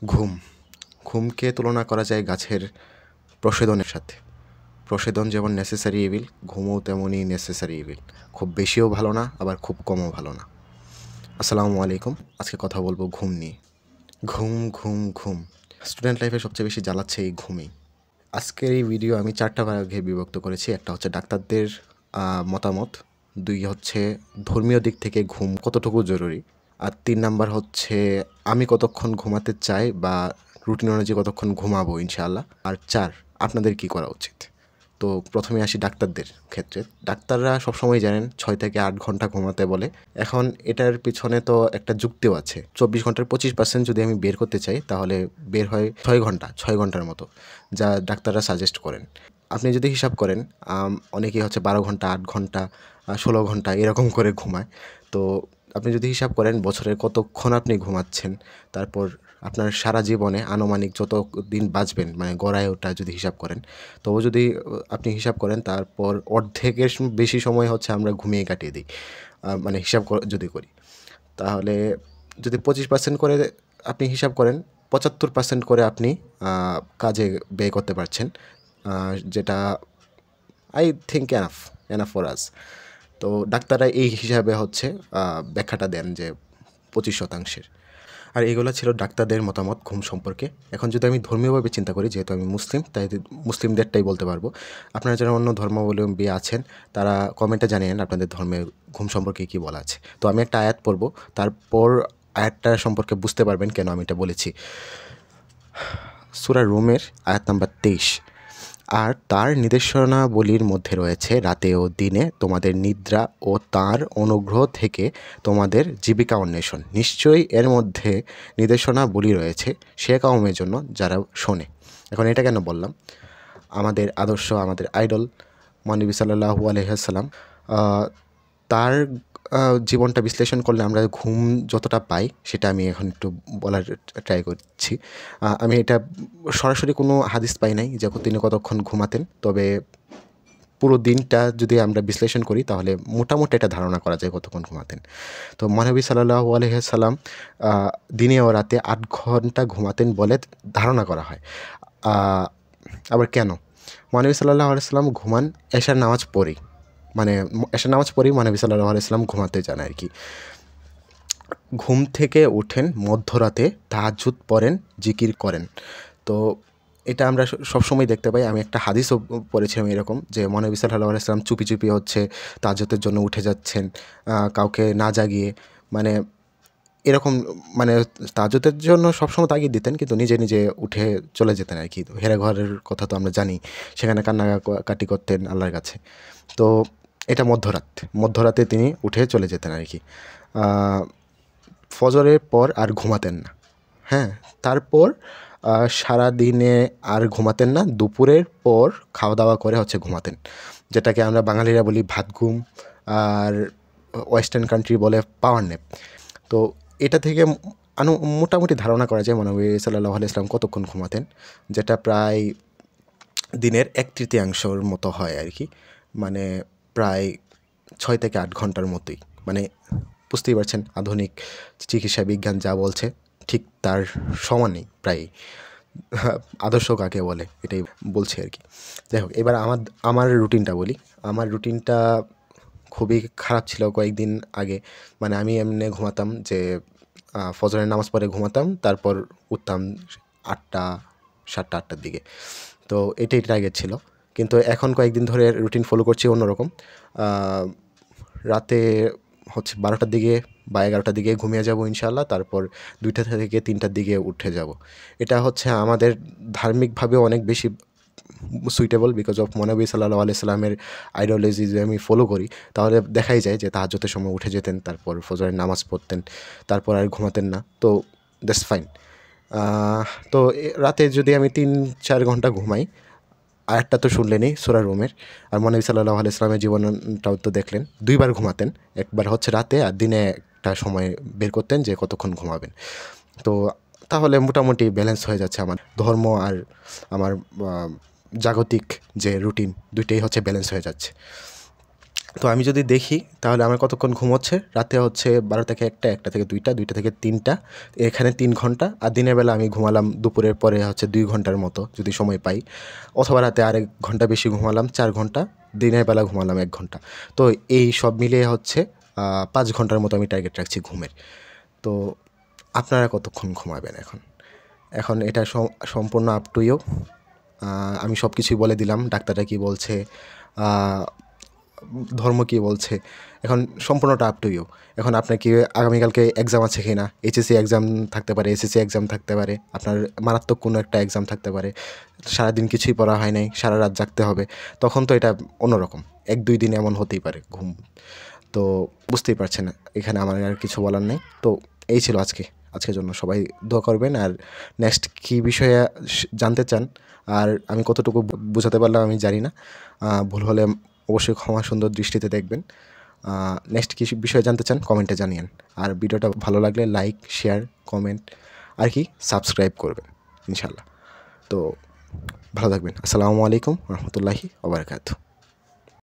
ঘুম ঘুমকে তুলনা করা যায় গাছের প্রসেদনের সাথে। প্রসেদন যেমন নেসেসারি ইভিল, ঘুমও তেমনই নেসেসারি ইভিল। খুব বেশিও ভালো না, আবার খুব কমও ভালো না। আসসালামু আলাইকুম। আজকে কথা বলবো ঘুম নিয়ে। ঘুম ঘুম ঘুম স্টুডেন্ট লাইফে সবচেয়ে বেশি জ্বালাচ্ছে এই ঘুমই। আজকের এই ভিডিও আমি 4টা ভাগে বিভক্ত করেছি। একটা হচ্ছে ডাক্তারদের মতামত, 2 হচ্ছে ধর্মীয় দিক থেকে ঘুম কতটুকু জরুরি, আর 3 নাম্বার হচ্ছে আমি কতক্ষণ ঘুমাতে চাই বা রুটিন অনুযায়ী কতক্ষণ ঘুমাবো ইনশাআল্লাহ, আর 4 আপনাদের কি করা উচিত। তো প্রথমে আসি ডাক্তারদের ক্ষেত্রে। ডাক্তাররা সবসময় জানেন 6 থেকে 8 ঘন্টা ঘুমাতে বলে। এখন এটার পিছনে তো একটা যুক্তিও আছে। 24 ঘন্টার 25% যদি আমি বের করতে চাই তাহলে বের হয় 6 ঘন্টার মতো, যা ডাক্তাররা সাজেস্ট করেন। আপনি যদি হিসাব করেন, অনেকেই হচ্ছে 12 ঘন্টা, 8 ঘন্টা, 16 ঘন্টা এরকম করে ঘুমায়। তো আপনি যদি হিসাব করেন বছরে কতক্ষণ আপনি ঘুমাচ্ছেন, তারপর আপনার সারা জীবনে আনুমানিক যত দিন বাঁচবেন, মানে গড়ায় ওটা যদি হিসাব করেন, তবু যদি আপনি হিসাব করেন, তারপর অর্ধেকের বেশি সময় হচ্ছে আমরা ঘুমিয়ে কাটিয়ে দিই। মানে হিসাব যদি করি, তাহলে যদি 25% করে আপনি হিসাব করেন, 75% করে আপনি কাজে ব্যয় করতে পারছেন, যেটা I think enough for us. তো ডাক্তাররা এই হিসাবে হচ্ছে ব্যাখ্যাটা দেন যে 25%। আর এগুলো ছিল ডাক্তারদের মতামত ঘুম সম্পর্কে। এখন যদি আমি ধর্মীয়ভাবে চিন্তা করি, যেহেতু আমি মুসলিম, তাই মুসলিমদেরটাই বলতে পারবো। আপনারা যারা অন্য ধর্মাবলম্বী আছেন তারা কমেন্টে জানিয়েন আপনাদের ধর্মের ঘুম সম্পর্কে কী বলা আছে। তো আমি একটা আয়াত পড়ব, তারপর আয়াতটা সম্পর্কে বুঝতে পারবেন কেন আমি এটা বলেছি। সূরা রুমের আয়াত নাম্বার 23। আর তার নির্দেশনাবলীর মধ্যে রয়েছে রাতে ও দিনে তোমাদের নিদ্রা ও তার অনুগ্রহ থেকে তোমাদের জীবিকা অন্বেষণ। নিশ্চয়ই এর মধ্যে নির্দেশনাবলী রয়েছে সে কওমের জন্য যারা শোনে। এখন এটা কেন বললাম? আমাদের আদর্শ, আমাদের আইডল মহানবী সাল্লাল্লাহু আলাইহি ওয়াসাল্লাম, তার জীবনটা বিশ্লেষণ করলে আমরা ঘুম যতটা পাই সেটা আমি এখন একটু বলার ট্রাই করছি। আমি এটা সরাসরি কোনো হাদিস পাই নাই যে তিনি কতক্ষণ ঘুমাতেন, তবে পুরো দিনটা যদি আমরা বিশ্লেষণ করি তাহলে মোটামুটি এটা ধারণা করা যায় কতক্ষণ ঘুমাতেন। তো মহানবী সাল্লাল্লাহু আলাইহি ওয়াসাল্লাম দিনে ও রাতে 8 ঘন্টা ঘুমাতেন বলে ধারণা করা হয়। আবার কেন? মহানবী সাল্লাল্লাহু আলাইহি ওয়াসাল্লাম ঘুমান এশার নামাজ পড়েই, মানে এশার নামাজ পড়েই মহানবী সাল্লাল্লাহু আলাইহি ওয়াসাল্লাম ঘুমাতে যান আর কি। ঘুম থেকে ওঠেন মধ্যরাতে, তাহাজ্জুদ পড়েন, জিকির করেন। তো এটা আমরা সবসময় দেখতে পাই। আমি একটা হাদিসও পড়েছিলাম এরকম, যে মহানবী সাল্লাল্লাহু আলাইহি ওয়াসাল্লাম চুপি চুপি হচ্ছে তাহাজ্জুদের জন্য উঠে যাচ্ছেন, কাউকে না জাগিয়ে। মানে এরকম, মানে তাহাজ্জুদের জন্য সবসময় তাগিদ দিতেন, কিন্তু নিজে নিজে উঠে চলে যেতেন আর কি। হেরা ঘরের কথা তো আমরা জানি, সেখানে কান্নাকাটি করতেন আল্লাহর কাছে। তো এটা মধ্যরাতে তিনি উঠে চলে যেতেন আর কি। ফজরের পর আর ঘুমাতেন না। হ্যাঁ, তারপর সারাদিনে আর ঘুমাতেন না। দুপুরের পর খাওয়া দাওয়া করে হচ্ছে ঘুমাতেন, যেটাকে আমরা বাঙালিরা বলি ভাত ঘুম, আর ওয়েস্টার্ন কান্ট্রি বলে পাওয়ার ন্যাপ। তো এটা থেকে মোটামুটি ধারণা করা যায় মহানবী সাল্লাল্লাহু আলাইহি ওয়াসাল্লাম কতক্ষণ ঘুমাতেন, যেটা প্রায় দিনের 1/3 মতো হয় আর কি। মানে প্রায় 6 থেকে 8 ঘন্টার মতোই। মানে বুঝতেই পারছেন আধুনিক চিকিৎসা বিজ্ঞান যা বলছে ঠিক তার সমানই প্রায়। আদর্শ কাকে বলে এটাই বলছি আর কি। যাই হোক, এবার আমার রুটিনটা বলি। আমার রুটিনটা খুবই খারাপ ছিল কয়েকদিন আগে। মানে আমি এমনি ঘুমাতাম যে ফজরের নামাজ পড়ে ঘুমাতাম, তারপর উঠতাম 8টা, 7টা, 8টার দিকে। তো এটাই টার্গেট ছিল। কিন্তু এখন কয়েকদিন ধরে রুটিন ফলো করছি অন্যরকম। রাতে হচ্ছে 12টার দিকে বা 11টার দিকে ঘুমিয়ে যাব ইনশাআল্লাহ, তারপর 2টা থেকে 3টার দিকে উঠে যাব। এটা হচ্ছে আমাদের ধার্মিকভাবে অনেক বেশি সুইটেবল, বিকজ অফ মহানবী সাল্লাল্লাহু আলাইহি সাল্লামের আইডিওলজি যদি আমি ফলো করি, তাহলে দেখাই যায় যে তাহাজ্জুদের সময় উঠে যেতেন, তারপর ফজরের নামাজ পড়তেন, তারপর আর ঘুমাতেন না। তো দ্যাটস ফাইন। তো রাতে যদি আমি 3-4 ঘন্টা ঘুমাই, আয়াতটা তো শুনলেনই সূরা রুমের, আর মহানবী সাল্লাল্লাহু আলাইহি সাল্লামের জীবনটাও তো দেখলেন। 2 বার ঘুমাতেন, একবার হচ্ছে রাতে, আর দিনে একটা সময় বের করতেন যে কতক্ষণ ঘুমাবেন। তো তাহলে মোটামুটি ব্যালেন্স হয়ে যাচ্ছে আমার ধর্ম আর আমার জাগতিক যে রুটিন, দুইটাই হচ্ছে ব্যালেন্স হয়ে যাচ্ছে। তো আমি যদি দেখি তাহলে আমার কতক্ষণ ঘুম হচ্ছে, রাতে হচ্ছে 12 থেকে 1টা, 1টা থেকে 2টা, 2টা থেকে 3টা, এখানে 3 ঘন্টা। আর দিনের বেলা আমি ঘুমালাম দুপুরের পরে হচ্ছে 2 ঘন্টার মতো যদি সময় পাই, অথবা রাতে আরেক ঘন্টা বেশি ঘুমালাম 4 ঘন্টা, দিনের বেলা ঘুমালাম 1 ঘন্টা। তো এই সব মিলিয়ে হচ্ছে 5 ঘন্টার মতো আমি টার্গেট রাখছি ঘুমের। তো আপনারা কতক্ষণ ঘুমাবেন এখন? এখন এটা সম্পূর্ণ আপ টু ইউ। আমি সব কিছুই বলে দিলাম, ডাক্তাররা কী বলছে, ধর্ম কী বলছে, এখন সম্পূর্ণটা আপ টু ইউ। এখন আপনার কি আগামীকালকে এক্সাম আছে কি না, এইচএসসি এক্সাম থাকতে পারে, এসএসসি এক্সাম থাকতে পারে, আপনার মারাত্মক কোনো একটা এক্সাম থাকতে পারে, সারাদিন কিছুই পড়া হয় নাই, সারা রাত জাগতে হবে, তখন তো এটা অন্যরকম। 1-2 দিন এমন হতেই পারে ঘুম। তো বুঝতেই পারছেন, এখানে আমার আর কিছু বলার নেই। তো এই ছিল আজকের জন্য। সবাই দোয়া করবেন। আর নেক্সট কী বিষয়ে জানতে চান আর আমি কতটুকু বোঝাতে পারলাম আমি জানি না, ভুল হলে অবশ্যই ক্ষমা সুন্দর দৃষ্টিতে দেখবেন। নেক্সট কী বিষয়ে জানতে চান কমেন্টে জানিয়েন। আর ভিডিওটা ভালো লাগলে লাইক, শেয়ার, কমেন্ট আর কি সাবস্ক্রাইব করবেন ইনশাল্লাহ। তো ভালো থাকবেন। আসসালামু আলাইকুম রহমতুল্লাহি ওয়া বারাকাতুহু।